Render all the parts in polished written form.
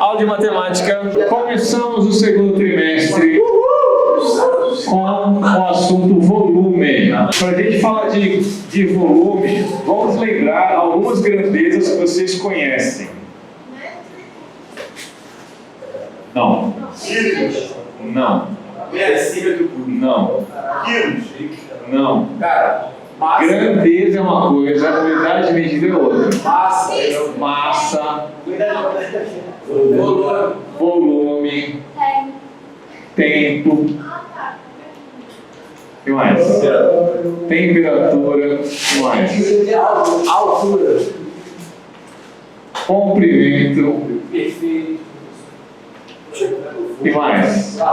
Aula de matemática. Começamos o segundo trimestre com o assunto volume. Para a gente falar de volume, vamos lembrar algumas grandezas que vocês conhecem. Não. Não. Não. Não. Grandeza é uma coisa, unidade de medida é outra. Massa. Volume. Tempo. O que mais? Temperatura. O que mais? Altura. Comprimento. Perfeito. O que mais? Ó,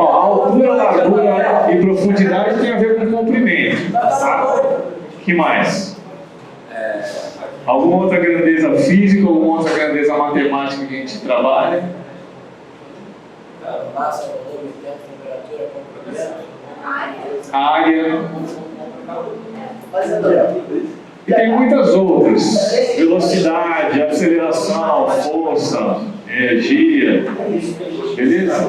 a altura, largura e profundidade tem a ver com comprimento. Tá? O que mais? Alguma outra grandeza física, alguma outra grandeza matemática que a gente trabalha? Massa, volume, tempo, temperatura, comprimento. Área. E tem muitas outras. Velocidade, aceleração, força, energia. Beleza?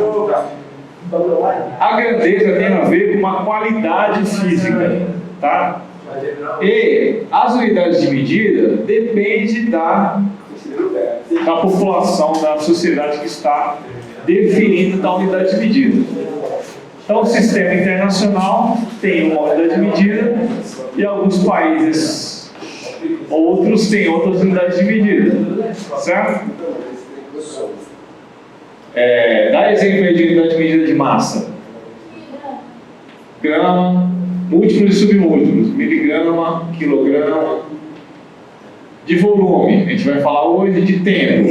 A grandeza tem a ver com uma qualidade física, tá? E as unidades de medida dependem da população, da sociedade que está definindo tal unidade de medida. Então, o sistema internacional tem uma unidade de medida e alguns países outros têm outras unidades de medida, certo? Dá exemplo aí de unidade de medida de massa. Grama, múltiplos e submúltiplos, miligrama, quilograma. De volume, a gente vai falar hoje de tempo.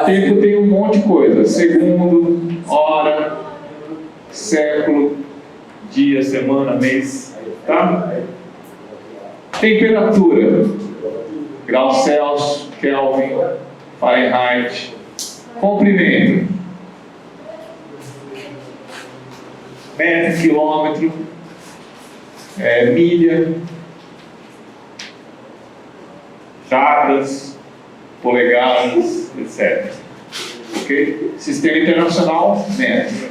Tempo tem um monte de coisa: segundo, hora, século, dia, semana, mês, tá? Temperatura: graus Celsius, Kelvin, Fahrenheit. Comprimento: metro, quilômetro, milha, jardas, polegadas, etc. Ok? Sistema internacional, metro.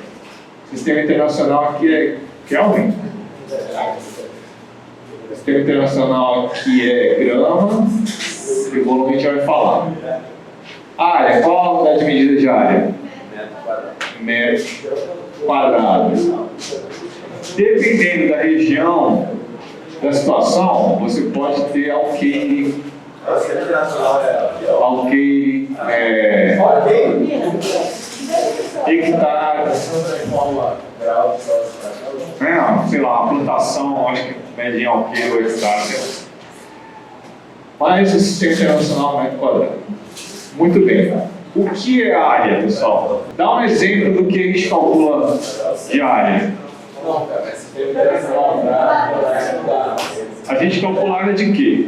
Sistema internacional aqui é Kelvin. Sistema internacional aqui é grama. E o volume a gente vai falar. Área, qual a unidade de medida de área? Metro quadrado. Dependendo da região, da situação, você pode ter alqueire, hectare, sei lá, uma plantação, acho que mede em alqueire ou hectare. Mas o sistema internacional é metro quadrado. Muito bem. O que é área, pessoal? Dá um exemplo do que a gente calcula de área. A gente calcula a área de quê?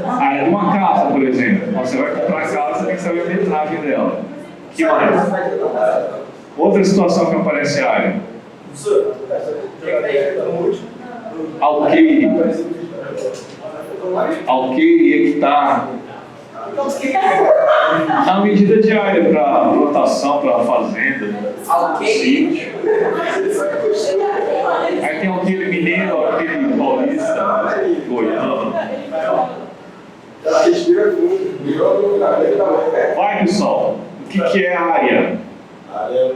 A área de uma casa, por exemplo. Você vai comprar a casa, você tem que saber a metragem dela. O que mais? Outra situação que aparece a área. Alqueire, hectare. A medida diária para plantação, para fazenda, sítio. Aí tem alqueire mineiro, alqueire paulista, goiano. Vai, pessoal. O que é a área? A área é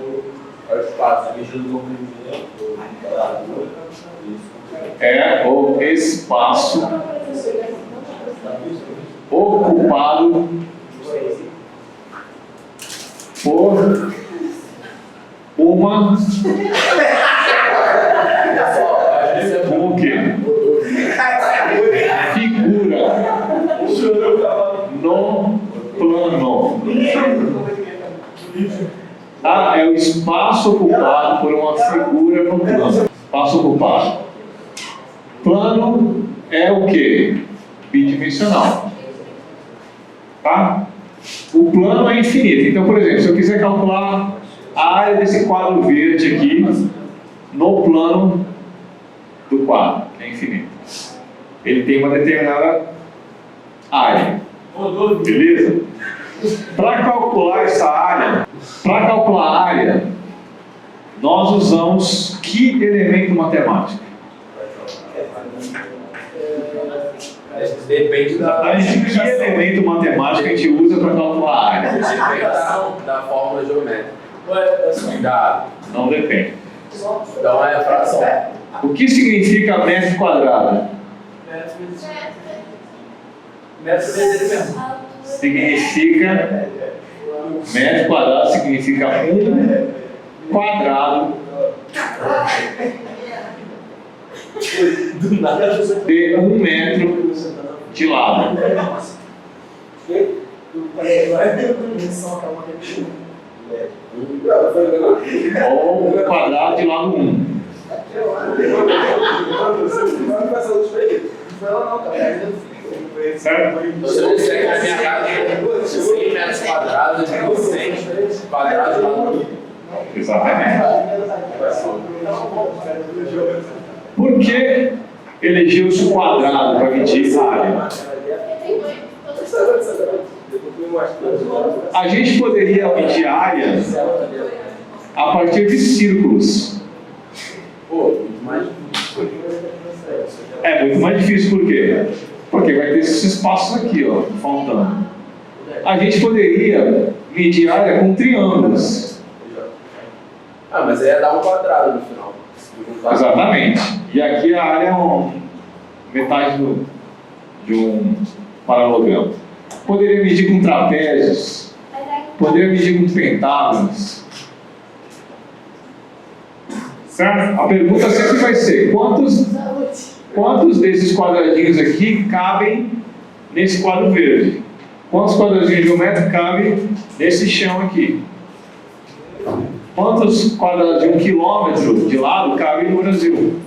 o espaço, medida do comprimento. É o espaço ocupado por uma o quê? Figura no plano. É o espaço ocupado por uma figura no plano. Espaço ocupado. Plano é o quê? Bidimensional. Tá? O plano é infinito. Então, por exemplo, se eu quiser calcular a área desse quadro verde aqui no plano do quadro, que é infinito, ele tem uma determinada área. Beleza? Para calcular essa área, nós usamos que elemento matemático? Depende Que elemento matemático a gente usa para calcular a área? da fórmula geométrica. Não depende. Então é a fração. O que significa metro quadrado? Significa metro quadrado significa quadrado de 1 metro de lado. Ou quadrado de lado 1. Certo? Então, se eu disser que na minha casa tem 100 metros quadrados, eu digo 100 quadrados de lado. Exatamente. Por que elegeu-se o quadrado para medir a área? A gente poderia medir a área a partir de círculos. É muito mais difícil, por quê? Porque vai ter esses espaços aqui, ó, faltando. A gente poderia medir a área com triângulos. Mas aí ia dar um quadrado no final. Exatamente. E aqui a área é metade de um paralelogramo. Poderia medir com trapézios. Poderia medir com pentágonos. Certo? A pergunta sempre vai ser: quantos desses quadradinhos aqui cabem nesse quadro verde? Quantos quadradinhos geométricos cabem nesse chão aqui? Quantos quadrados de 1 quilômetro de lado cabem no Brasil?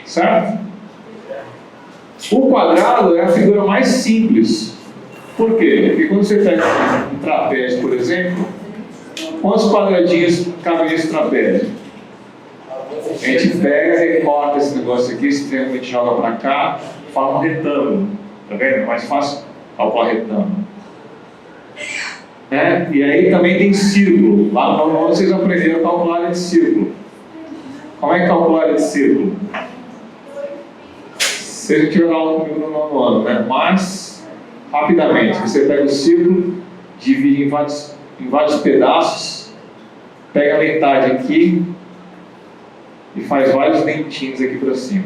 Certo? O quadrado é a figura mais simples. Por quê? Porque quando você pega um trapézio, por exemplo, quantos quadradinhos cabem nesse trapézio? A gente pega, recorta esse negócio aqui, esse triângulo a gente joga para cá, forma um retângulo. Tá vendo? É mais fácil calcular retângulo. E aí também tem círculo. Lá no nono vocês aprenderam a calcular área de círculo. Como é que calcula a área de círculo? Vocês já tiveram aula comigo no nono ano, né? Mas, rapidamente, você pega o círculo, divide em vários pedaços, pega a metade aqui e faz vários dentinhos aqui para cima.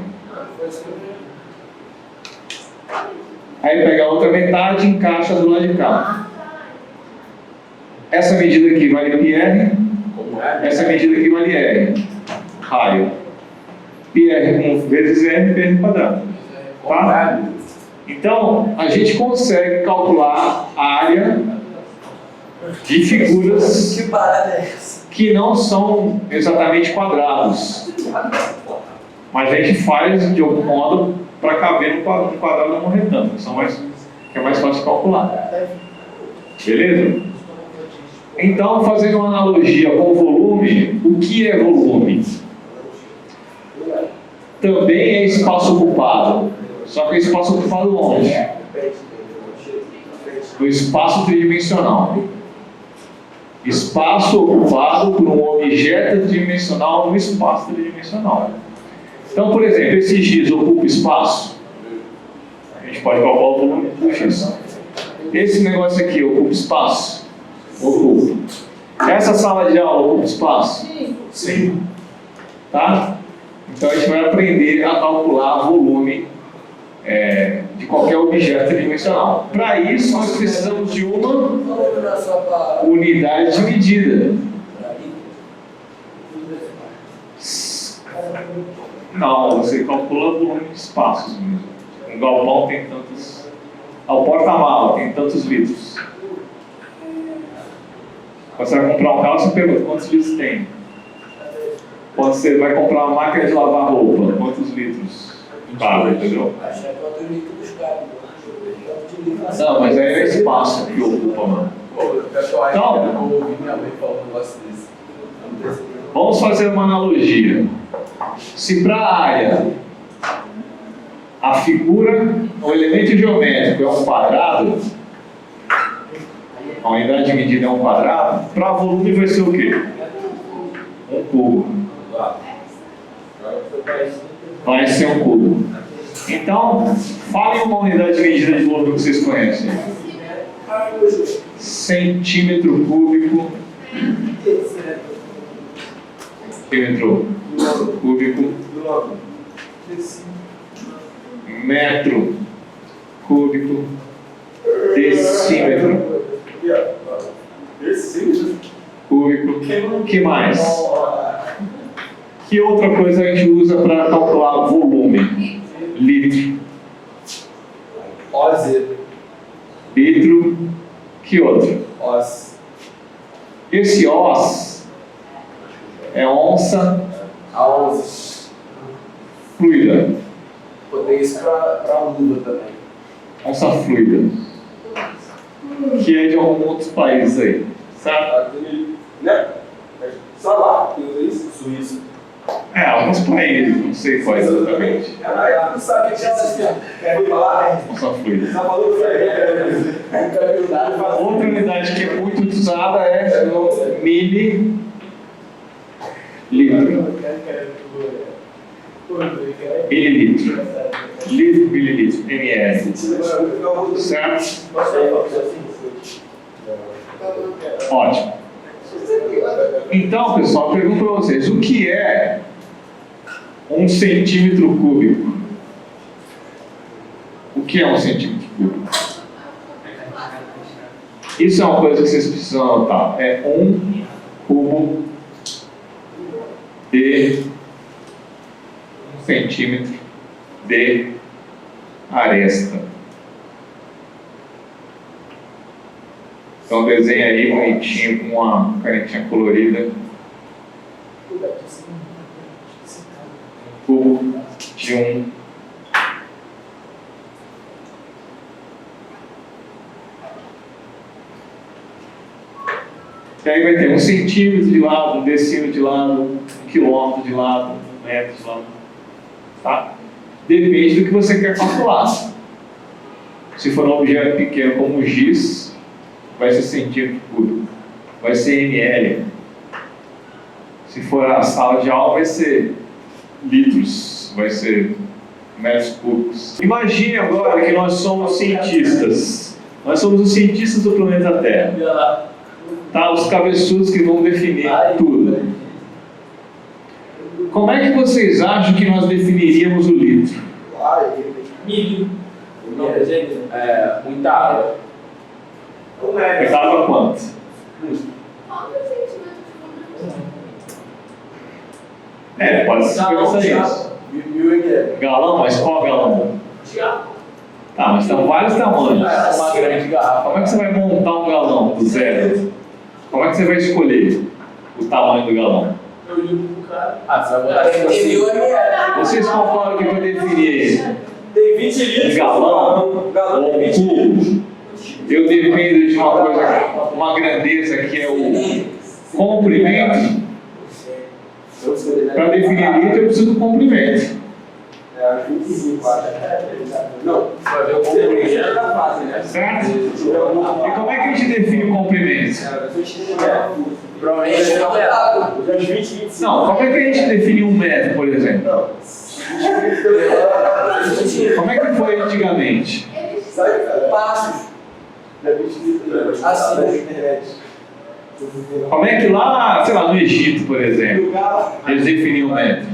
Aí pega a outra metade e encaixa do lado de cá. Essa medida aqui vale πr, essa medida aqui vale r, raio. πr vezes r, πr quadrado. Tá? Então, a gente consegue calcular a área de figuras que não são exatamente quadrados. Mas a gente faz de algum modo para caber no quadrado ou no retângulo, que é mais fácil de calcular. Beleza? Então, fazendo uma analogia com o volume, o que é volume? Também é espaço ocupado, só que é espaço ocupado onde? No espaço tridimensional. Espaço ocupado por um objeto tridimensional no espaço tridimensional. Então, por exemplo, esse X ocupa espaço? A gente pode calcular o volume do X. Esse negócio aqui ocupa espaço? Ocupa. Essa sala de aula ocupa espaço? Sim. Tá? Então a gente vai aprender a calcular volume de qualquer objeto tridimensional. Para isso, nós precisamos de uma unidade de medida. Não, você calcula volume de espaços mesmo. Um galpão tem tantos. O porta-mala tem tantos litros. Quando você vai comprar um carro, você pergunta quantos litros tem. Quando você vai comprar uma máquina de lavar roupa, quantos litros cabe, entendeu? Não, mas aí é espaço que ocupa, mano. Então, vamos fazer uma analogia. Se para a área a figura o elemento geométrico é um quadrado, a unidade de medida é um quadrado, para volume vai ser o quê? Um cubo. Vai ser um cubo. Então, falem uma unidade de medida de volume que vocês conhecem. Centímetro cúbico. Centímetro cúbico. Metro cúbico. Decímetro cúbico. Que mais? Que outra coisa a gente usa para calcular volume? Litro. Litro. Que outro? Esse os é onça fluida. Botei isso pra luva também. Onça fluida. Que é de alguns outros países aí. Certo? Só lá que usa isso? Suíça. É, alguns países, não sei quais exatamente. Não sabe o que é. Quer falar? Onça fluida. Só falou que Outra unidade que é muito usada é mililitro. Mililitro. Litro, mililitro, ml. Certo? Ótimo. Então, pessoal, eu pergunto para vocês, o que é 1 centímetro cúbico? O que é 1 centímetro cúbico? Isso é uma coisa que vocês precisam anotar. É 1 cubo de 1 centímetro de aresta. Então desenha aí bonitinho com uma canetinha colorida. Cubo de 1. E aí vai ter 1 centímetro de lado, 1 decímetro de lado, 1 quilômetro de lado, 1 metro de lado. Tá? Depende do que você quer calcular. Se for um objeto pequeno como o giz, vai ser centímetro cúbico, vai ser ml. Se for a sala de aula, vai ser litros, vai ser metros cúbicos. Imagine agora que nós somos cientistas. Nós somos os cientistas do planeta Terra. Tá? Os cabeçudos que vão definir tudo. Como é que vocês acham que nós definiríamos o litro? Milho. Muita água. Dava quanto? Pode ser isso. Galão, mas qual galão? Tá, mas são vários tamanhos. Uma grande garrafa. Como é que você vai montar um galão do zero? Como é que você vai escolher o tamanho do galão? Eu ligo pro cara. Você vai botar assim. Vocês concordam que eu definir ele? Tem 20 litros. Um galão ou um cubo? Eu dependo de uma coisa, uma grandeza que é o comprimento. Para definir litro eu preciso do comprimento. Não, Vai ver o comprimento. Certo? E como é que a gente define o comprimento? Provavelmente é um Não, como é que a gente define 1 metro, por exemplo? Como é que foi antigamente? Passos. Como é que lá, sei lá, no Egito, por exemplo, eles definiam o metro?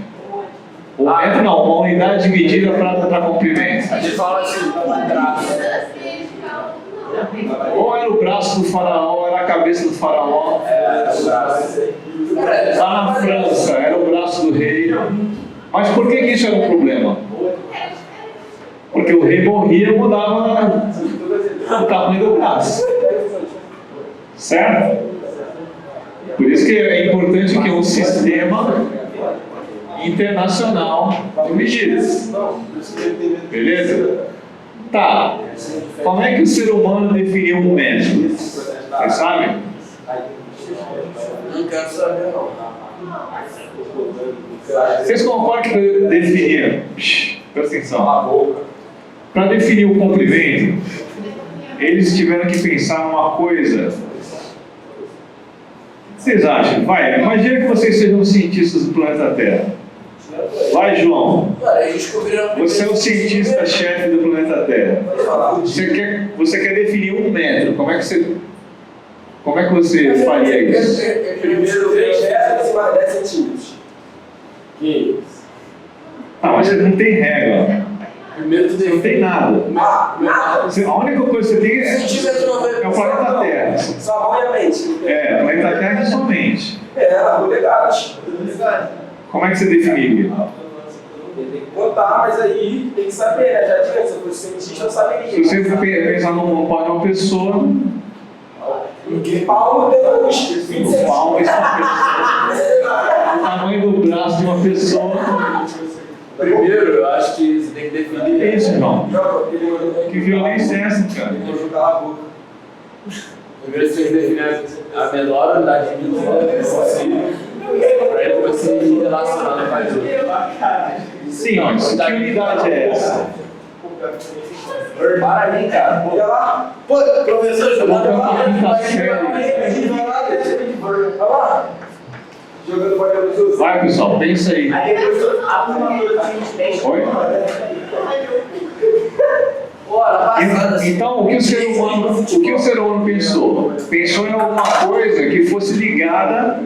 O metro não, uma unidade de medida para comprimento. A gente fala assim, um braço. Ou era o braço do faraó, ou era a cabeça do faraó. O braço. Lá na França, era o braço do rei. Mas por que isso era um problema? Porque o rei morria e mudava o tamanho do braço. Certo? Por isso que é importante que um sistema internacional de medidas. Beleza? Tá. Como é que o ser humano definiu um metro? Vocês sabem? Não quero saber, não. Vocês concordam que eu definia? Presta atenção. Para definir o comprimento, eles tiveram que pensar numa coisa. O que vocês acham? Vai, imagina que vocês sejam cientistas do planeta Terra. Vai, João. Você é o cientista-chefe do planeta Terra. Você quer definir 1 metro. Como é que você faria isso? Primeiro 3 metros e mais 10 centímetros. Que Ah, mas você não tem regra. primeiro tu Você não tem nada. Nada. A única coisa que você tem é o planeta Terra. Sua mão e a mente. É, o planeta Terra e sua mente. Polegadas. Como é que você definiria? Tem que contar, mas aí tem que saber, né? Já adianta, se eu fosse cientista, eu saberia. Se você pensar num pau de uma pessoa, Porque Paulo tem um o pau é o tamanho do braço de uma pessoa. primeiro, eu acho que você tem que definir. É isso, João. Não, Que violência é essa, cara? Cala a boca. Primeiro você tem que definir a menor unidade de medida possível para depois se relacionar com as outras. Sim, mas que unidade é essa? Para aí, cara. Olha lá. Pô, professor, jogando Olha lá. Jogando bola nos outros. Vai, pessoal, pensa aí. Aí depois a turma Oi? Então, o que o ser humano pensou? Pensou em alguma coisa que fosse ligada,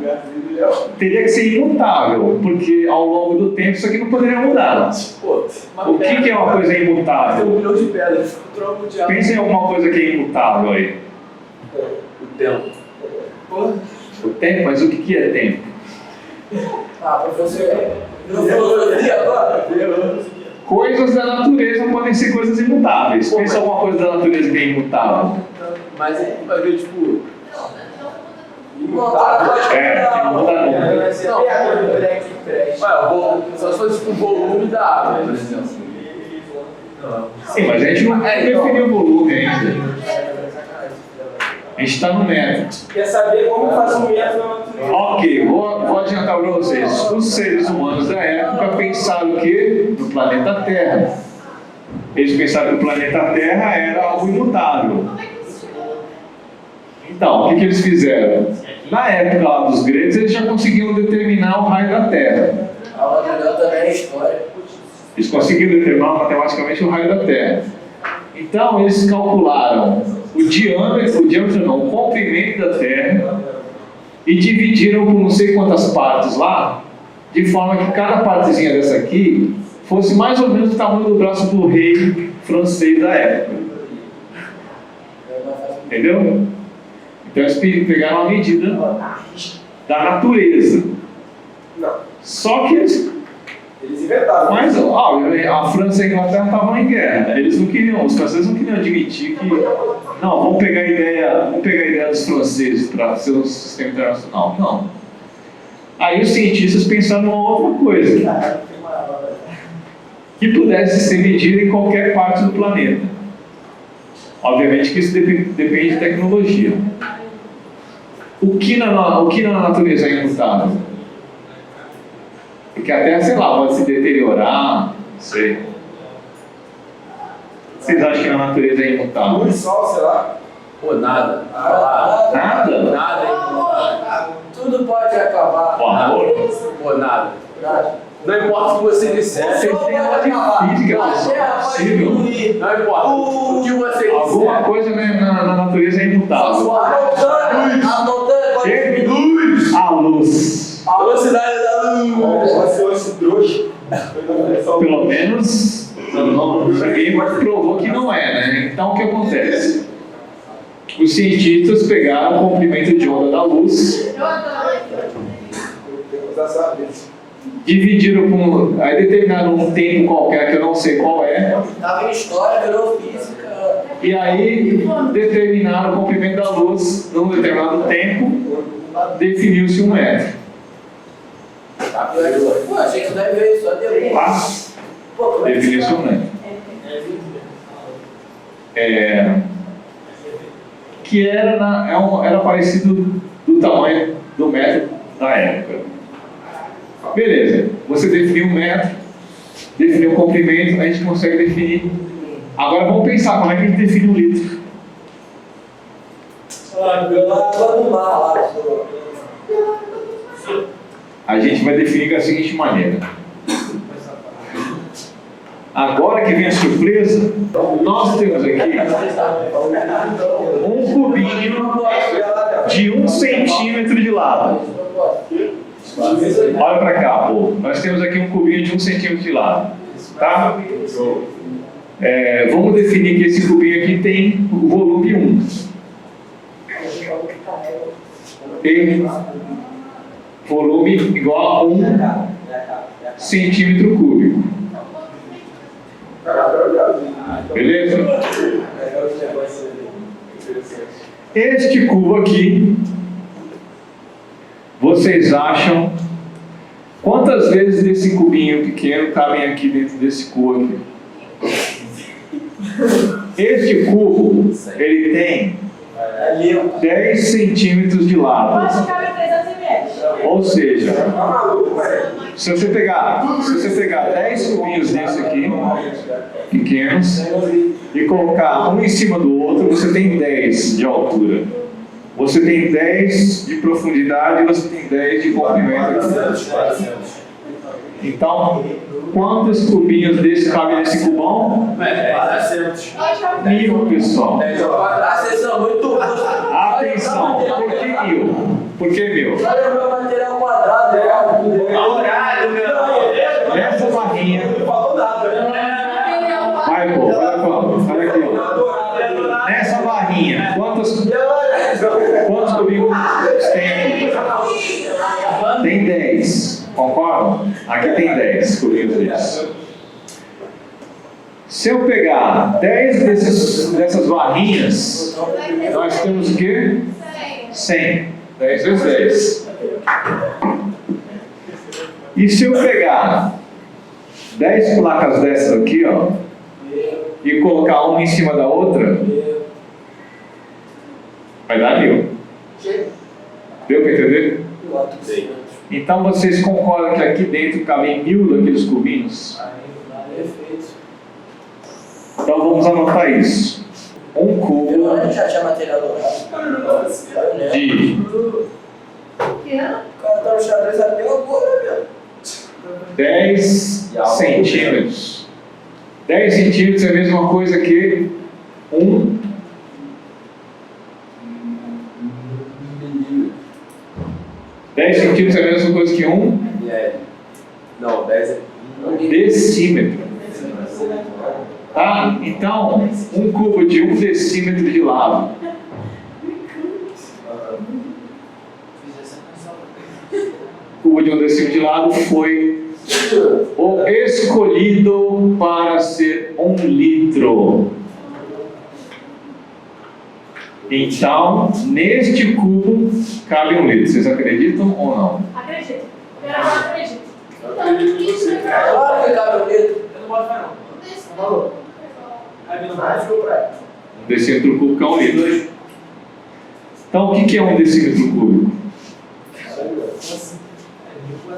teria que ser imutável, porque ao longo do tempo isso aqui não poderia mudar. O que é uma coisa imutável? 1 milhão de pedras. Troco de água. Pensa em alguma coisa que é imutável aí. O tempo. O tempo, mas o que é tempo? Ah, professor. Não filosofia agora? Coisas da natureza podem ser coisas imutáveis. Pensa em alguma coisa da natureza que é imutável. Mas aí vai ver, tipo. É, que não muda nunca. Só se fosse tipo o volume da água, por exemplo. Sim, mas a gente não definiu o volume ainda. A gente está no método. Quer saber como fazer um método na natureza? Ok, vou adiantar para vocês. Os seres humanos da época pensaram o quê? No planeta Terra. Eles pensaram que o planeta Terra era algo imutável. Então, o que eles fizeram? Na época lá dos gregos, eles já conseguiam determinar o raio da Terra. A outra meu também é história. Eles conseguiram determinar matematicamente o raio da Terra. Então, eles calcularam o comprimento da Terra e dividiram por não sei quantas partes lá, de forma que cada partezinha dessa aqui fosse mais ou menos o tamanho do braço do rei francês da época. Entendeu? Então eles pegaram a medida da natureza. Não. Só que eles inventaram. Mas a França e a Inglaterra estavam em guerra. Eles não queriam, os franceses não queriam admitir que não, vamos pegar a ideia dos franceses para ser um sistema internacional. Não. Aí os cientistas pensaram numa outra coisa que pudesse ser medida em qualquer parte do planeta. Obviamente que isso depende de tecnologia. O que na natureza é imutável? Porque a Terra, sei lá, pode se deteriorar, não sei. Vocês acham que na natureza é imutável? Luz, sol, sei lá. Pô, nada. Nada? Nada é imutável. Tudo pode acabar. Por favor. Pô, nada. Não importa o que você disser. Vocês têm aula de física, pessoal. É possível. Não importa. O que você disser. Alguma coisa na natureza é imutável. A montanha pode Que? luz. A luz. A velocidade da luz. Se fosse trouxa. Pelo menos ninguém provou que não é, né? Então o que acontece? Os cientistas pegaram o comprimento de onda da luz, dividiram por. Aí determinaram um tempo qualquer que eu não sei qual é. Estava em história, virou física. E aí determinaram o comprimento da luz num determinado tempo, definiu-se 1 metro. Pô, achei que deve ver só deu. Tá? Definiu-se 1 metro. Que era parecido do tamanho do metro da época. Beleza, você definiu 1 metro, definiu o comprimento, a gente consegue definir Agora vamos pensar como é que a gente define um litro. Água do mar lá. A gente vai definir da seguinte maneira. Agora que vem a surpresa, nós temos aqui um cubinho de 1 centímetro de lado. Olha para cá, pô. Nós temos aqui um cubinho de 1 centímetro de lado. Tá? Vamos definir que esse cubinho aqui tem o volume 1. E volume igual a 1 centímetro cúbico. Beleza? Este cubo aqui, vocês acham quantas vezes desse cubinho pequeno cabem aqui dentro desse cubo aqui? Este cubo, ele tem 10 centímetros de lado. Ou seja, se você pegar 10 cubinhos desse aqui, pequenos, e colocar um em cima do outro, você tem 10 de altura. Você tem 10 de profundidade e você tem 10 de comprimento. Então, quantos cubinhos desse cabem nesse cubão? 1000, pessoal. Atenção, por que 1000? Por que 1000? Olha o meu material quadrado. Nessa barrinha. Não falou nada. Vai, pô, olha aqui, ó. Nessa barrinha, quantos cubinhos tem? Tem 10. Concordam? Aqui tem 10 cubinhos desses. Se eu pegar 10 dessas barrinhas, nós temos o quê? 100. 10 vezes 10. E se eu pegar 10 placas dessas aqui, ó, e colocar uma em cima da outra, vai dar 1000. Deu para entender? Então vocês concordam que aqui dentro cabem 1000 daqueles cubinhos? Então vamos anotar isso. Um cubo Já tinha material dourado. de O cara tá no xadrez até agora, meu. 10 centímetros. 10 centímetros é a mesma coisa que 10 centímetros é a mesma coisa que 1 Não, 10 é. decímetro. Tá? Então, um cubo de 1 decímetro de lado. O cubo de 1 decímetro de lado foi o escolhido para ser 1 litro. Então, neste cubo cabe 1 litro. Vocês acreditam ou não? Acredito. Eu não acredito. Acredito em você. Claro que cabe o dedo. Eu não boto fé, não. Tá maluco? Aí não vai, ficou pra ela. 1 decímetro cúbico é 1 litro. Então, o que é 1 decímetro cúbico?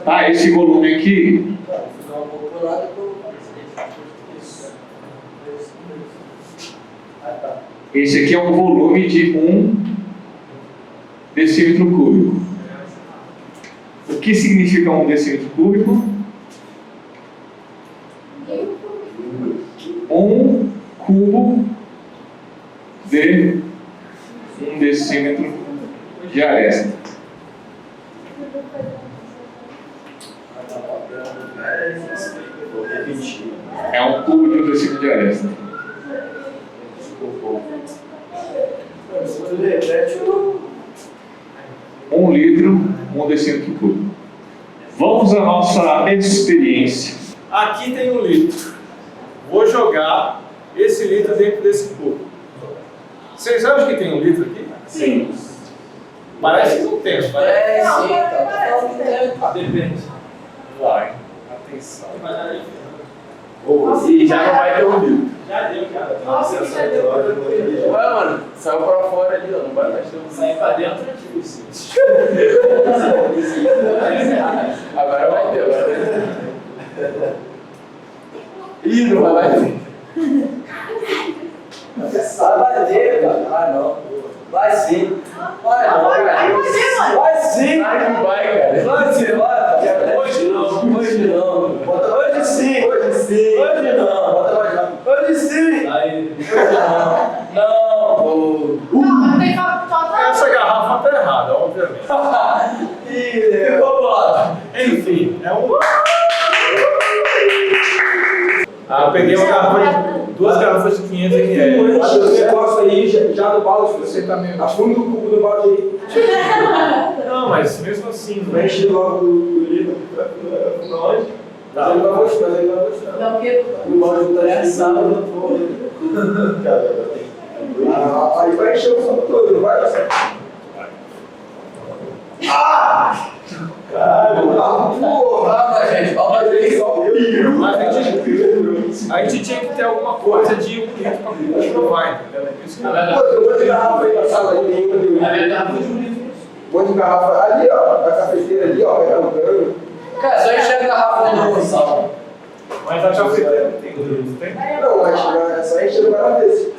Tá, esse volume aqui, Ficar um pouco pro lado esse aqui é um volume de 1 decímetro cúbico. O que significa 1 decímetro cúbico? 1 cubo de 1 decímetro de aresta. É um cubo de 1 decímetro de aresta. Você repete o... 1 litro, 1 decímetro cúbico. Vamos à nossa experiência. Aqui tem 1 litro. Vou jogar esse litro dentro desse cubo. Vocês acham que tem 1 litro aqui? Sim. Parece que não tem. Parece. Sim, tá. Depende. Vai. Atenção. E já não vai ter um litro. Já deu, cara. Nossa, já deu. Ué, mano, saiu pra fora ali, ó. Não vai mais ter um. Sair pra dentro é difícil. Agora vai ter, agora. Ih, não vai mais ter. Vai bater, cara. Vai não. Vai sim. Vai não, cara. Vai sim. Vai, cara. Vai sim, vai. Hoje não. Hoje não. Hoje sim. Hoje sim. Hoje não. Bota mais rápido. Hoje sim. Aí. Não. Não. Não, tem que faltar. Essa garrafa tá errada, obviamente. Ih, vamos lá. Enfim, é um. Eu peguei uma garrafa de 2 garrafas de 500 ml. Acho que o negócio aí já no balde, Você tá meio. afunda o cubo do balde aí. Não, mas mesmo assim, Vai encher logo o livro. Afunda onde? Mas ele vai gostando, ele vai gostando. Não, porque O balde tá enchendo. Aí vai encher o som todo, não vai? Calma, gente. Calma aí. mas a gente tinha que ter alguma coisa de 1 litro pra provar, entendeu? É isso que eu- Um monte de garrafa aí na sala ali, tem um monte de garrafa ali, ó, na cafeteira ali, ó, perguntando. Cara, só encher a garrafa no sal. Mas a cafeteira tem litro, tem? Não, mas é só encher o garrafa desse.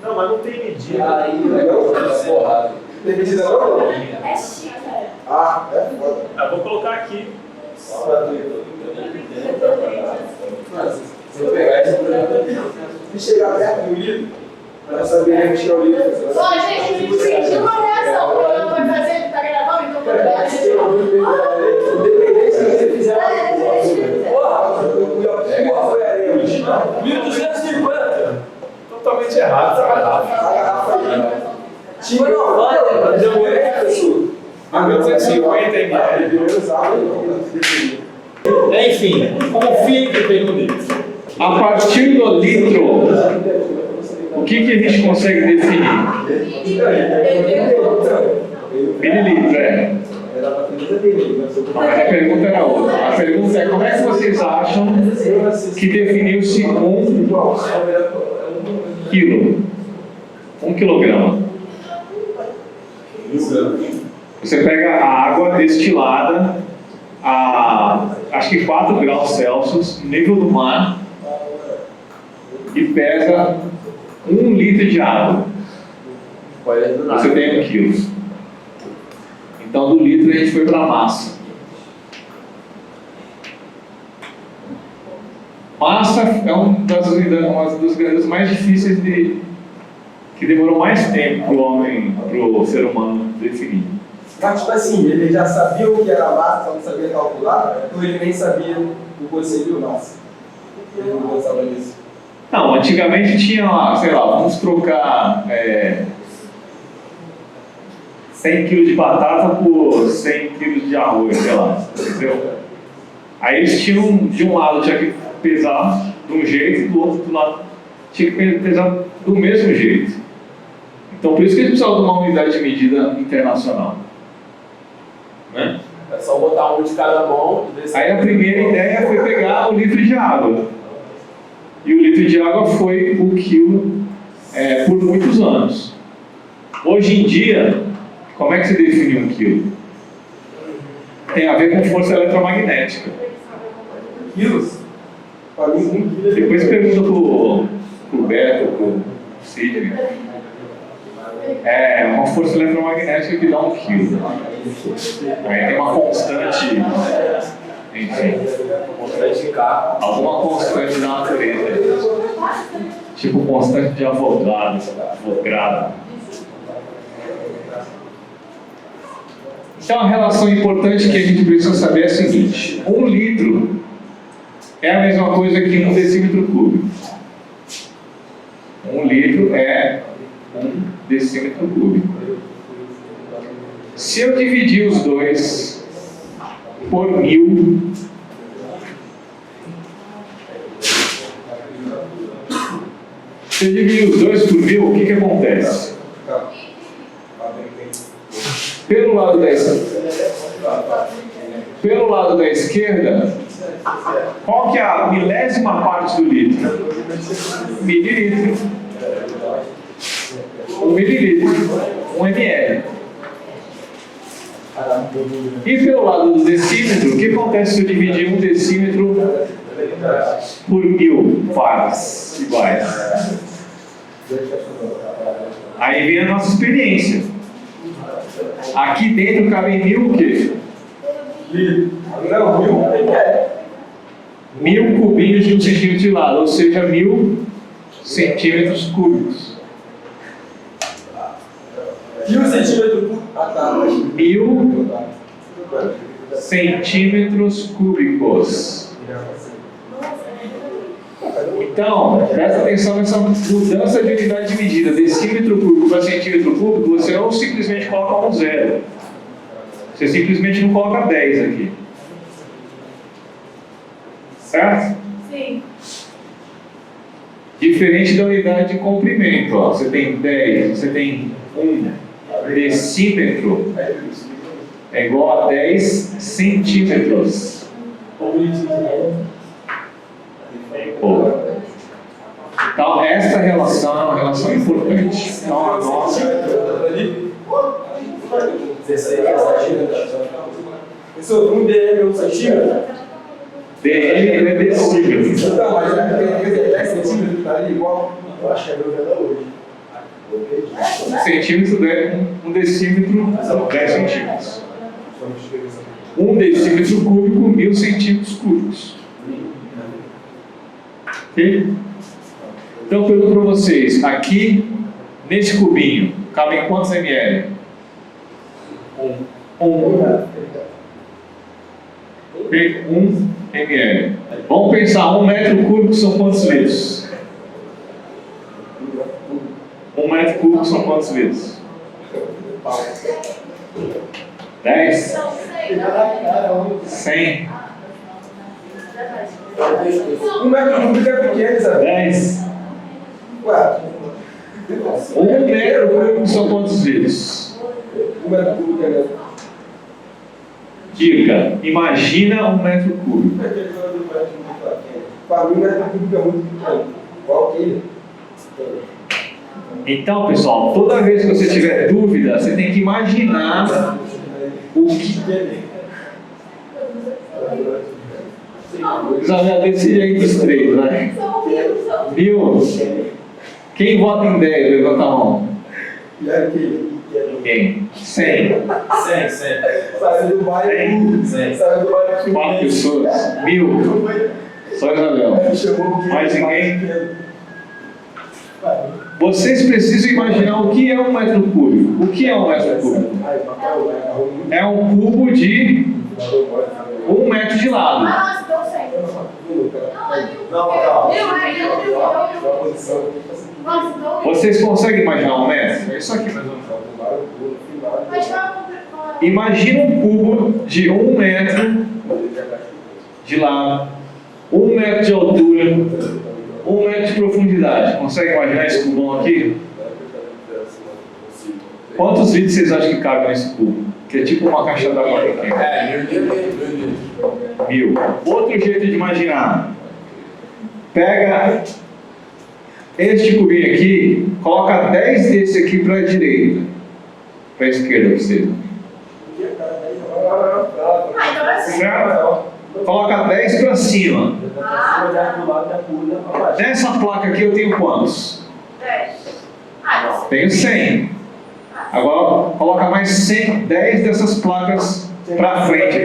Não, mas não tem medida. Aí, Não? porrada. Tem medida não? é chique, cara. Ah, é foda. Vou colocar aqui. Se eu pegar esse e chegar perto do livro, vai saber onde é o livro. Ó, gente, a gente sentiu uma reação. O programa vai fazer, ele tá gravando, então vai dar. Independente se você fizer porra, foi areia. 1.250. Totalmente errado essa garrafa. A garrafa aí. Tinha não, vai, A 1250 ml. Enfim, confia que tem no litro. A partir do litro, o que a gente consegue definir? Mililitro, é. Mas a pergunta era outra. A pergunta é: como é que vocês acham que definiu-se 1 quilo? 1 quilograma. Você pega a água destilada a acho que 4 graus Celsius, nível do mar, e pesa 1 litro de água. Você tem 1 quilo. Então do litro a gente foi para a massa. Massa é uma das grandes mais difíceis que demorou mais tempo para o homem, para o ser humano definir. Mas tipo assim, ele já sabia o que era massa, só não sabia calcular, ou ele nem sabia o conceito de massa? Ele não pensava nisso. Não, antigamente tinha lá, sei lá, vamos trocar 100 kg de batata por 100 kg de arroz, sei lá, entendeu? Aí eles tinham, de um lado tinha que pesar de um jeito e do outro lado tinha que pesar do mesmo jeito. Então por isso que eles precisavam de uma unidade de medida internacional. Né? É só botar um de cada mão e descer. Aí a primeira ideia foi pegar o litro de água. E o litro de água foi o quilo por muitos anos. Hoje em dia, como é que se define 1 quilo? Tem a ver com força eletromagnética. Quilos? Para mim, 1 quilo. Depois pergunta pro Beto, pro Sidney. É uma força eletromagnética que dá 1 quilo. Aí tem uma constante, enfim, Constante de carro. alguma constante da natureza. Tipo constante de Avogadro. Então a relação importante que a gente precisa saber é a seguinte: 1 litro é a mesma coisa que 1 decímetro cúbico. 1 litro é 1 decímetro cúbico. Se eu dividir os dois por 1000, se eu dividir os dois por 1000, o que acontece? Pelo lado da esquerda, qual que é a milésima parte do litro? Mililitro. 1 mililitro, 1 ml. E pelo lado do decímetro, o que acontece se eu dividir 1 decímetro por 1000 partes iguais? Aí vem a nossa experiência. Aqui dentro cabem 1000 o quê? Não, 1000 é. 1000 cubinhos de 1 centímetro de lado, ou seja, 1000 centímetros cúbicos. 1000 centímetros cúbicos. Ah, tá. 1000 centímetros cúbicos. Então, presta atenção nessa mudança de unidade de medida. Decímetro cúbico para centímetro cúbico, você não simplesmente coloca um zero. Você simplesmente não coloca 10 aqui. Certo? Sim. Diferente da unidade de comprimento. Ó. Você tem 10, você tem 1 decímetro. É igual a 10 centímetros. Então, essa relação é uma relação importante. Então, a nossa... Professor, 1 dm é 1 centímetro? dm é decímetro. Não, mas é 10 centímetros, está ali igual? Eu acho que é meu já hoje. Centímetro é 1 decímetro, 10 centímetros. 1 decímetro cúbico, 1000 centímetros cúbicos. Ok? Então, eu pergunto para vocês, aqui, nesse cubinho, cabem quantos ml? 1 ml. Vamos pensar, 1 metro cúbico são quantos litros? 1 metro cúbico são quantos litros? 10? 100? 1 metro cúbico é pequeno, sabe? 10? Ué, 1 metro cúbico são quantos litros? 1 metro cúbico é mesmo. Dica, imagina 1 metro cúbico. Para mim, 1 metro cúbico é muito pequeno. Qual que Então, pessoal, toda vez que você tiver dúvida, você tem que imaginar o que... Isabel, decide aí dos três, né? Viu? Quem vota em 10? Levanta a mão. Quem? 100. 100. Saiu do bairro. Saiu do bairro. 4 pessoas. 1000. Só Isabel. Mais ninguém? Vocês precisam imaginar o que é 1 metro cúbico. O que é 1 metro cúbico? É um cubo de 1 metro de lado. Ah, então sei. Nossa, então. Vocês conseguem imaginar 1 metro? É isso aqui mais ou menos. Imagina um cubo de 1 metro de lado, 1 metro de altura, 1 metro de profundidade. Consegue imaginar esse cubão aqui? Quantos litros vocês acham que cabe nesse cubo? Que é tipo uma caixa d'água pequena. 1000. Outro jeito de imaginar. Pega este cubinho aqui, coloca 10 desse aqui para a direita, para a esquerda, para você. Certo? Coloca 10 para cima. Dessa placa aqui eu tenho quantos? 10. Tenho 100. Agora coloca mais 100, 10 dessas placas para frente.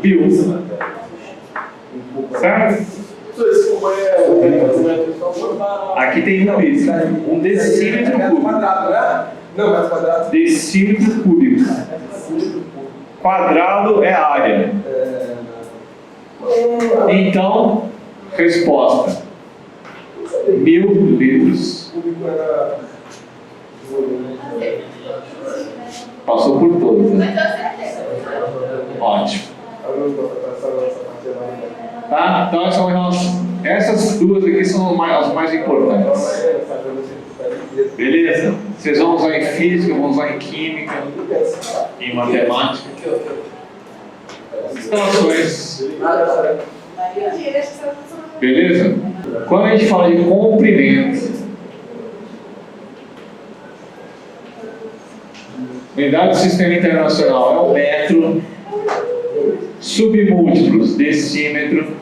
1000. Certo? Aqui tem 1 litro. 1 decímetro cúbico. Não, mas quadrado. Decímetro cúbico. Quadrado é área. Então, resposta: 1000 litros. Passou por todas, né? Ótimo. Tá? Então essas duas aqui são as mais importantes. Beleza? Vocês vão usar em física, vão usar em química, em matemática. Relações. Beleza? Quando a gente fala de comprimento, unidade do sistema internacional é o metro, submúltiplos, decímetro,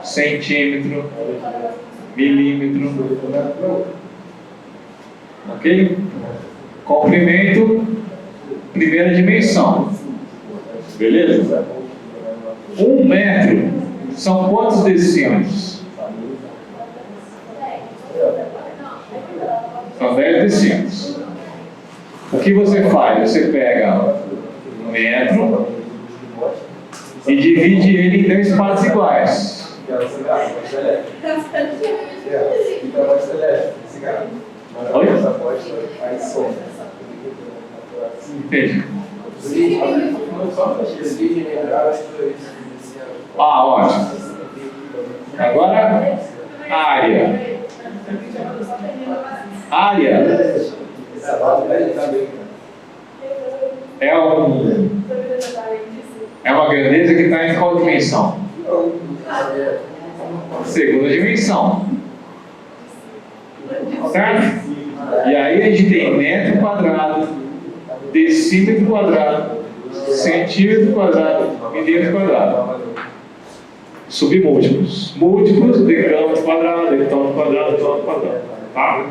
centímetro, milímetro. Ok? Comprimento, primeira dimensão. Beleza? 1 metro são quantos decímetros? São 10 decímetros. O que você faz? Você pega 1 metro e divide ele em 10 partes iguais. Oi? Entendi. Ah, ótimo. Agora, área. Área é uma grandeza que está em qual dimensão? Segunda dimensão. Certo? E aí a gente tem metro quadrado, decímetro quadrado, centímetro quadrado, milímetro quadrado. Submúltiplos. Múltiplos, decâmetro quadrado, hectômetro quadrado, hectômetro quadrado. Tá?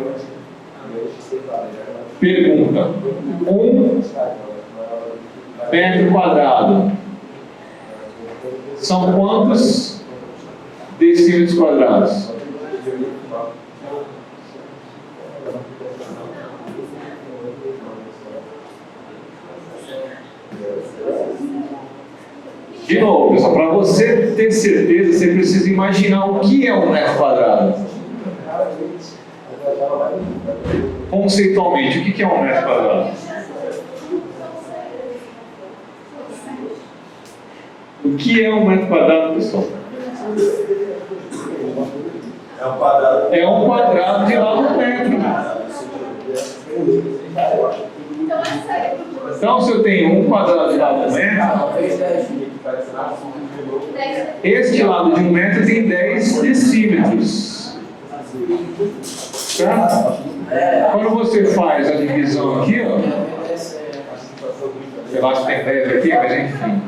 Pergunta. 1 metro quadrado são quantos decímetros quadrados? De novo, pessoal, para você ter certeza, você precisa imaginar o que é 1 metro quadrado. Conceitualmente, o que é 1 metro quadrado? O que é 1 metro quadrado, pessoal? É um quadrado de lado 1 metro. Então, se eu tenho 1 quadrado de lado 1 metro, este lado de 1 metro tem 10 decímetros. Certo? Quando você faz a divisão aqui, ó, sei lá se tem 10 aqui, mas enfim.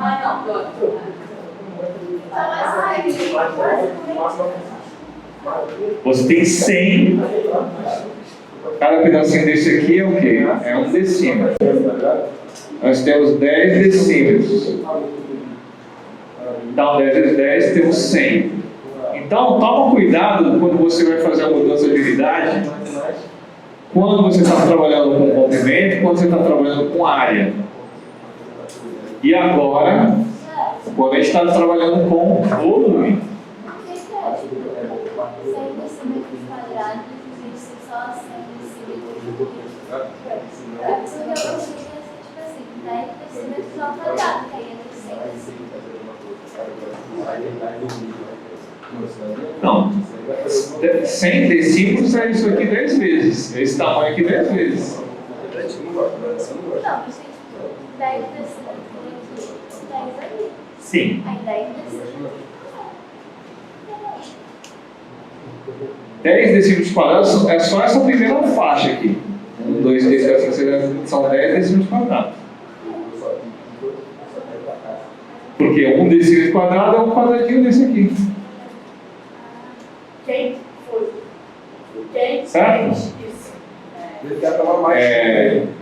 Você tem 100. Cada pedacinho desse aqui é o quê? É 1 decímetro. Nós temos 10 decímetros. Então, 10 vezes 10, temos 100. Então, toma cuidado quando você vai fazer a mudança de unidade, quando você está trabalhando com comprimento, quando você está trabalhando com área. E agora, quando a gente está trabalhando com volume. Não, 100 decímetros é isso aqui 10 vezes. Esse tamanho aqui 10 vezes. Sim. 10 decímetros quadrados é só essa primeira faixa aqui. 1, 2, 3, 4, 5, 6, 7, são 10 decímetros quadrados. Porque 1 decímetro quadrado é um quadradinho desse aqui. Quem foi? Quem certo? fez isso?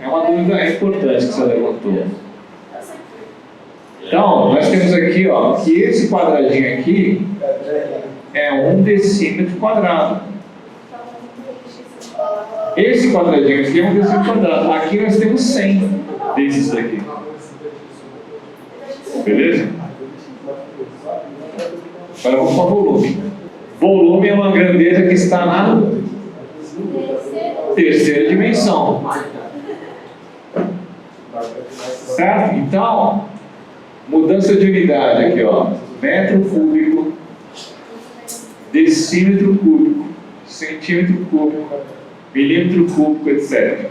É uma dúvida importante que você levantou. Então, nós temos aqui, ó, que esse quadradinho aqui é 1 decímetro quadrado. Esse quadradinho aqui é 1 decímetro quadrado. Aqui nós temos 100 desses daqui. Beleza? Agora vamos para o volume. Volume é uma grandeza que está na terceira dimensão. Certo? Então, mudança de unidade aqui, ó. Metro cúbico, decímetro cúbico, centímetro cúbico, milímetro cúbico, etc.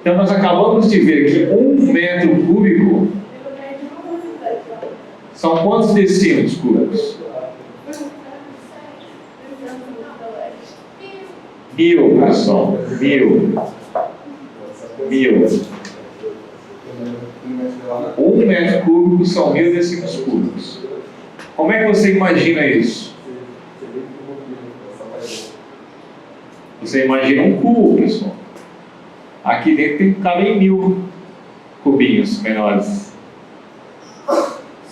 Então, nós acabamos de ver que 1 metro cúbico são quantos decímetros cúbicos? 1000, pessoal. 1000. 1 metro cúbico são 1000 decímetros cúbicos. Como é que você imagina isso? Você imagina um cubo, pessoal. Aqui dentro cabem 1000 cubinhos menores.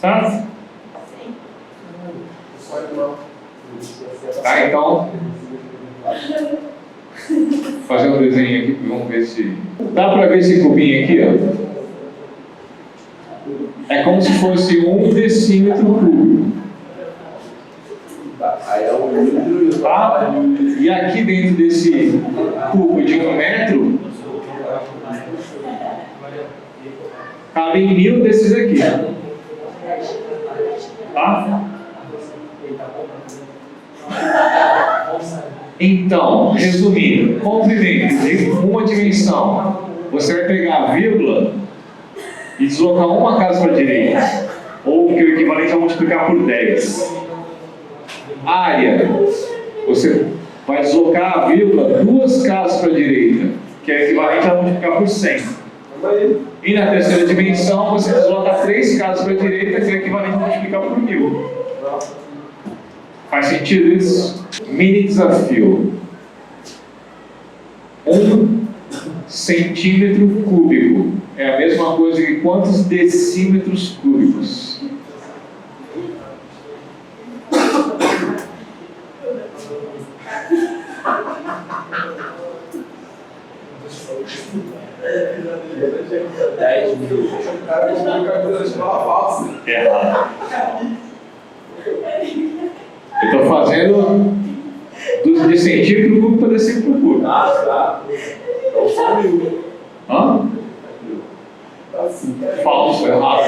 Certo? Tá, então. Vou fazer um desenho aqui, vamos ver se. Dá para ver esse cubinho aqui, ó? É como se fosse 1 decímetro cúbico. Aí é um litro Tá? E aqui dentro desse cubo de 1 metro, cabem 1000 desses aqui. Tá? Então, resumindo, comprimento de uma dimensão, você vai pegar a vírgula e deslocar uma casa para a direita, ou que é o equivalente a multiplicar por 10. Área, você vai deslocar a vírgula 2 casas para a direita, que é equivalente a multiplicar por 100. E na terceira dimensão, você desloca 3 casas para a direita, que é equivalente a multiplicar por 1000. Faz sentido isso? Mini desafio. 1 centímetro cúbico é a mesma coisa que quantos decímetros cúbicos? O cara comprou a camisa de escola falsa. Errado. Eu estou fazendo de centímetro cúbico para decímetro cúbico. Ah, tá. Então só 1000. Hã? Falso, errado.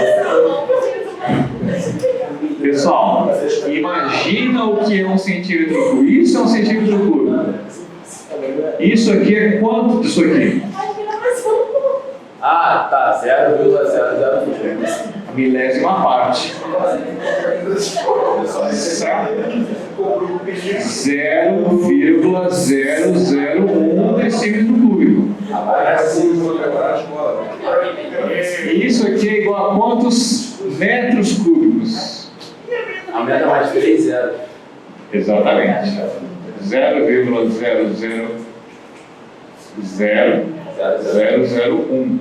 Pessoal, imagina o que é 1 centímetro cúbico. Isso é 1 centímetro cúbico. Isso aqui é quanto disso aqui? Ah, tá. 0,003. Milésima parte. Certo? 0,001 decímetro cúbico. Isso aqui é igual a quantos metros cúbicos? A meta mais 3, 0. Exatamente. 0,0000001.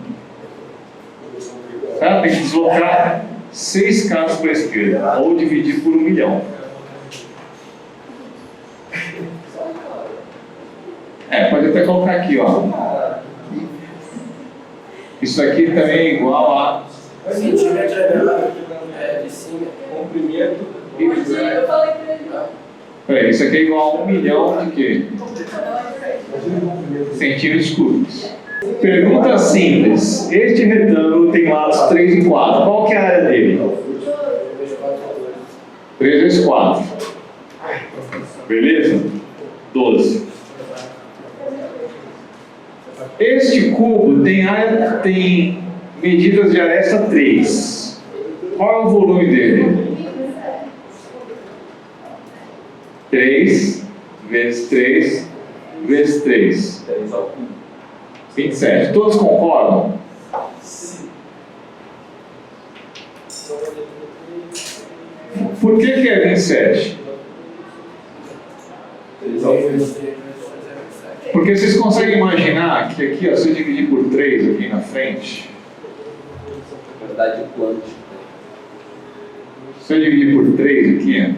Tá? Tem que deslocar 6 casas para a esquerda, ou dividir por 1 milhão. Pode até colocar aqui, ó. Isso aqui também é igual a. Centímetro é de cima, comprimento. Eu falei pra ele. Peraí, isso aqui é igual a 1 milhão de quê? Centímetros cúbicos. Pergunta simples. Este retângulo tem lados 3 e 4. Qual que é a área dele? 3 vezes 4. Beleza? 12. Este cubo tem medidas de aresta 3. Qual é o volume dele? 3 vezes 3 vezes 3. 27. Todos concordam? Por que é 27? Porque vocês conseguem imaginar que aqui, ó, se eu dividir por 3 aqui na frente, Quantidade quântica. se eu dividir por 3 aqui,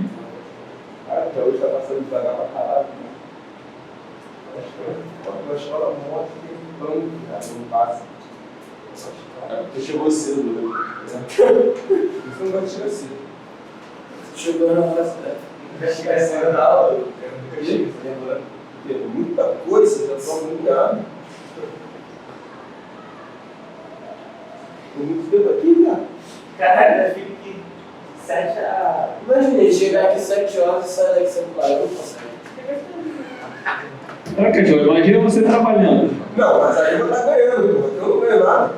Até hoje tá passando devagar pra caralho. Na escola morta tem um pão, cara, não passa. Tu chegou cedo, né? Isso não vai chegar cedo. Chegou na hora certa. Vai chegar cedo na aula, eu nunca chego, você lembra? Tem muita coisa, já tomo muita água. Tô muito tempo aqui, cara. Caralho, eu fico aqui 7 a... Imaginei, chegar aqui 7 horas e sair daqui 5 horas, eu não consigo. Caraca, João, imagina você trabalhando. Não, mas aí eu vou estar ganhando, pô. Eu não ganho nada.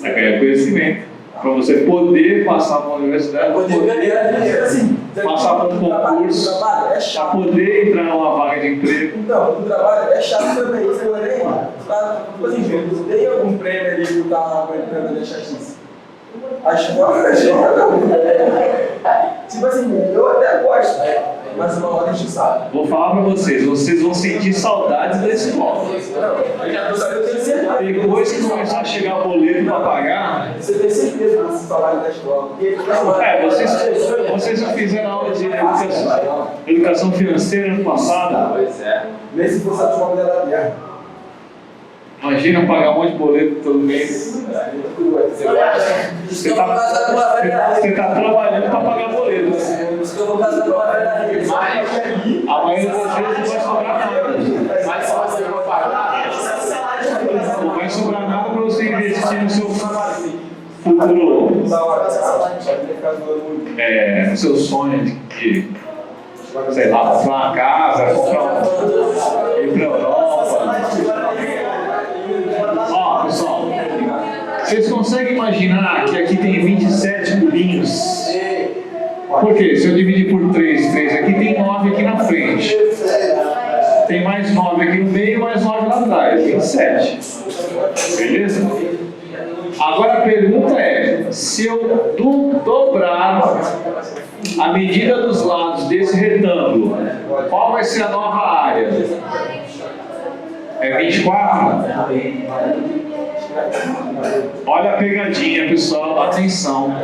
Vai ganhar conhecimento. Para você poder passar para uma universidade, Poder ganhar dinheiro, assim, passar por um concurso, o trabalho é para chato. poder entrar numa vaga de emprego. Então, o trabalho é chato também, porém, tá, tipo assim, tem algum prêmio ali que tá aguentando ali a chatice. A escola não. Tipo assim, eu até gosto, mas uma hora a gente sabe. Vou falar pra vocês vão sentir saudades da escola. Eu já tô sabendo, eu tenho certeza. Depois que começar a chegar o boleto pra pagar, Você tem certeza desse salário da escola. Porque vocês já fizeram aula de educação financeira no passado? Pois é. nem se fosse a escola da terra. Imagina pagar um monte de boleto todo mês. Você tá trabalhando para pagar boleto. A maioria das vezes não vai sobrar nada. Mas se você não pagar, Não vai sobrar nada para você investir no seu futuro, no seu sonho de sei lá, comprar uma casa, ir para a Europa. Ó, pessoal, vocês conseguem imaginar que aqui tem 27 pulinhos? Por quê? Se eu dividir por 3 aqui, tem 9 aqui na frente. Tem mais 9 aqui no meio, mais 9 lá atrás. 27. Beleza? Agora a pergunta é, se eu dobrar a medida dos lados desse retângulo, qual vai ser a nova área? É 24? Olha a pegadinha, pessoal, atenção.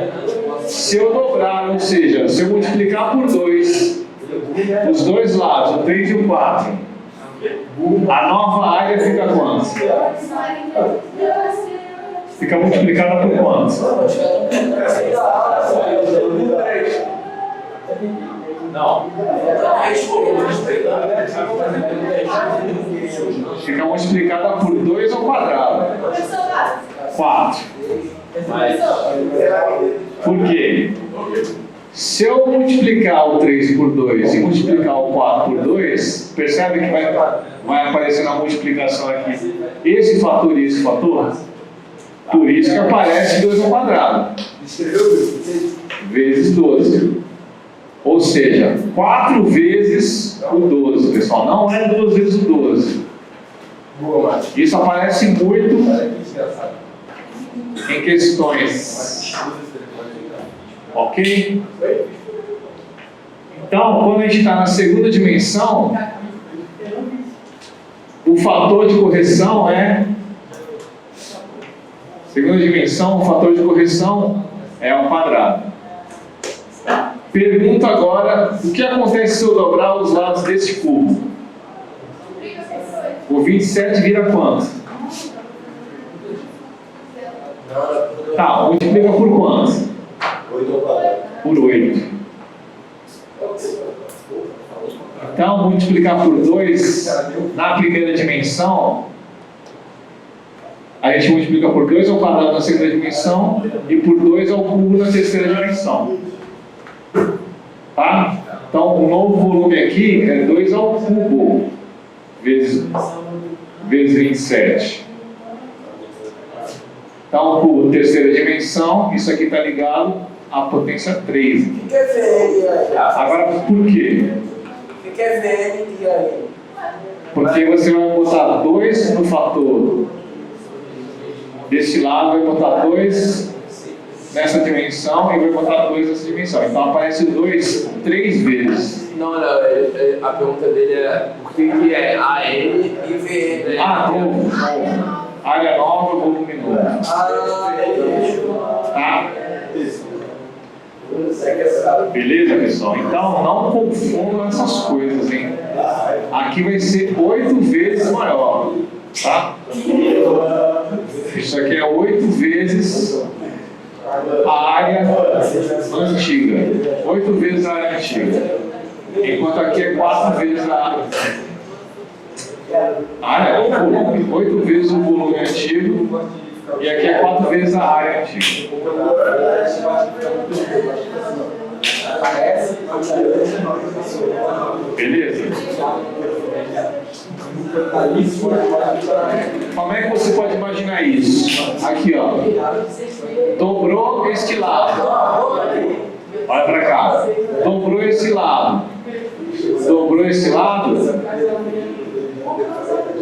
Se eu dobrar, ou seja, se eu multiplicar por 2, os dois lados, o 3 e o 4, a nova área fica quanto? Fica multiplicada por quanto? não. Fica multiplicada por 2 ao quadrado. 4. Mas Por quê? Se eu multiplicar o 3 por 2 e multiplicar o 4 por 2, percebe que vai aparecer na multiplicação aqui esse fator e esse fator? Por isso que aparece 2 ao quadrado. Vezes 12. Ou seja, 4 vezes o 12, pessoal. Não é 2 vezes o 12. Isso aparece muito em questões. Ok? Então, quando a gente está na segunda dimensão, o fator de correção é... Segunda dimensão, o fator de correção é ao quadrado. Pergunta agora, o que acontece se eu dobrar os lados desse cubo? O 27 vira quanto? Tá, multiplica por quanto? Por 8. Então, multiplicar por 2 na primeira dimensão, a gente multiplica por 2 ao quadrado na segunda dimensão e por 2 ao cubo na terceira dimensão. Tá? Então, o novo volume aqui é 2 ao cubo vezes 27. Então, o cubo terceira dimensão, isso aqui está ligado à potência 3. Agora, por quê? Porque você vai botar 2 no fator desse lado, vai botar 2 nessa dimensão e vai botar 2 nessa dimensão. Então aparece 2 3 vezes. não, a pergunta dele é o que é AN e VN. Ah, novo. Área nova, volume novo. Tá? Beleza, pessoal? Então não confundam essas coisas, hein? Aqui vai ser 8 vezes maior, tá? Isso aqui é 8 vezes a área antiga. 8 vezes a área antiga. Enquanto aqui é 4 vezes a área, o volume. 8 vezes o volume antigo. E aqui é 4 vezes a área antiga. Beleza? Como é que você pode imaginar isso? Aqui, ó. Dobrou este lado. Olha pra cá. Dobrou esse lado. Dobrou esse lado.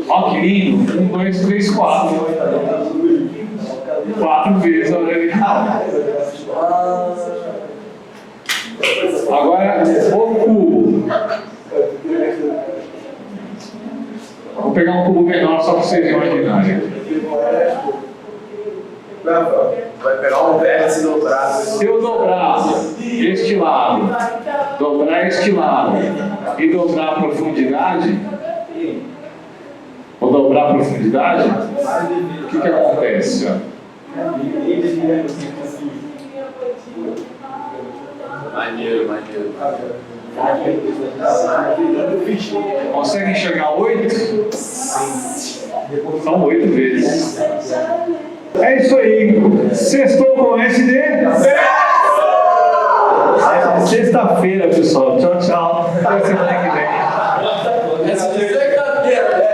Ó que lindo. 1, 2, 3, 4. 4 vezes a área original. Agora, o cubo. Vou pegar um cubo menor só para vocês imaginarem. Vai pegar um vértice dobrado. Se eu dobrar este lado, dobrar este lado e dobrar a profundidade, vou dobrar a profundidade, o que acontece? Ó? Maneiro, maneiro. Consegue enxergar 8? São 8 vezes. É isso aí. Sextou com SD? Sexta-feira, pessoal. Tchau, tchau. Até semana que vem.